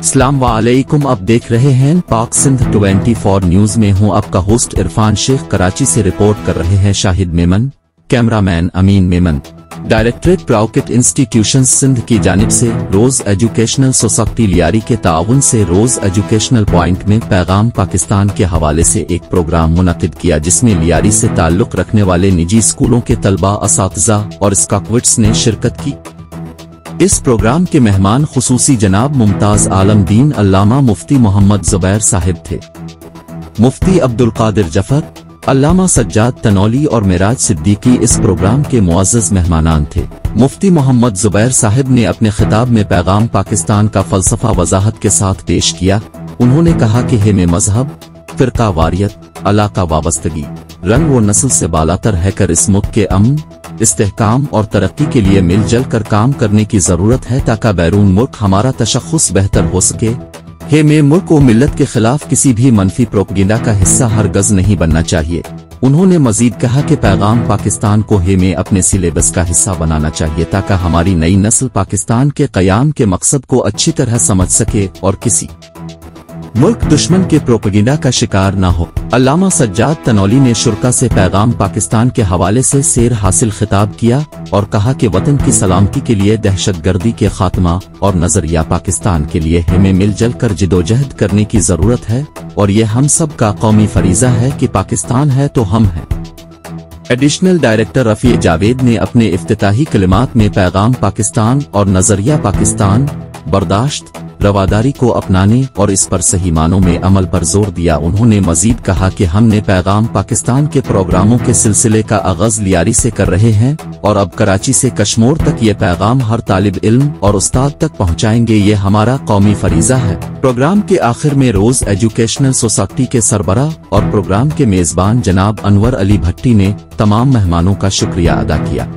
अस्सलाम वालेकुम। अब देख रहे हैं पाक सिंध 24 न्यूज में हूं आपका होस्ट इरफान शेख। कराची से रिपोर्ट कर रहे हैं शाहिद मेमन, कैमरामैन अमीन मेमन। डायरेक्टरेट प्राउकेट इंस्टीट्यूशंस सिंध की जानिब से रोज एजुकेशनल सोसाइटी लियारी के ताउन से रोज एजुकेशनल पॉइंट में पैगाम पाकिस्तान के हवाले से एक प्रोग्राम मुनक्किद किया, जिसमें लियारी से ताल्लुक रखने वाले निजी स्कूलों के तलबा, असातिज़ा और स्कॉलर्स ने शिरकत की। इस प्रोग्राम के मेहमान खुसूसी जनाब मुमताज आलम दीन अल्लामा मुफ्ती मोहम्मद जुबैर साहिब थे। मुफ्ती अब्दुल कादिर जफर, अल्लामा सज्जाद तनौली और मिराज सिद्दीकी इस प्रोग्राम के मुअज़्ज़ज़ मेहमानान थे। मुफ्ती मोहम्मद जुबैर साहिब ने अपने खिताब में पैगाम पाकिस्तान का फलसफा वजाहत के साथ पेश किया। उन्होंने कहा कि हे में मजहब, फिरका वारियत, अलाका वाबस्तगी, रंग व नस्ल से बालातर है कर इस मुल्क के अमन, इस्तेहकाम और तरक्की के लिए मिलजुल कर काम करने की जरूरत है, ताकि बैरून मुल्क हमारा तशख़्ख़ुस बेहतर हो सके। हे में मुल्क व मिल्लत के खिलाफ किसी भी मनफी प्रोपगेंडा का हिस्सा हरगज नहीं बनना चाहिए। उन्होंने मजीद कहा कि पैगाम पाकिस्तान को हे में अपने सिलेबस का हिस्सा बनाना चाहिए, ताकि हमारी नई नस्ल पाकिस्तान के क़याम के मकसद को अच्छी तरह समझ सके और किसी मुल्क दुश्मन के प्रोपगेंडा का शिकार न हो। अल्लामा सज्जाद तनौली ने शुरका से पैगाम पाकिस्तान के हवाले से सेर हासिल खिताब किया और कहा कि वतन की सलामती के लिए दहशतगर्दी के खात्मा और नजरिया पाकिस्तान के लिए हमें मिलजुल कर जिदोजहद करने की जरूरत है, और ये हम सब का कौमी फरीजा है कि पाकिस्तान है तो हम हैं। एडिशनल डायरेक्टर रफी जावेद ने अपने इफ्तिताही कलिमात में पैगाम पाकिस्तान और नजरिया पाकिस्तान, बर्दाश्त, रवादारी को अपनाने और इस पर सही मानों में अमल पर जोर दिया। उन्होंने मजीद कहा कि हमने पैगाम पाकिस्तान के प्रोग्रामों के सिलसिले का आगाज लियारी से कर रहे हैं और अब कराची से कश्मीर तक ये पैगाम हर तालिब इल्म और उस्ताद तक पहुंचाएंगे। ये हमारा कौमी फरीजा है। प्रोग्राम के आखिर में रोज एजुकेशनल सोसाइटी के सरबराह और प्रोग्राम के मेजबान जनाब अनवर अली भट्टी ने तमाम मेहमानों का शुक्रिया अदा किया।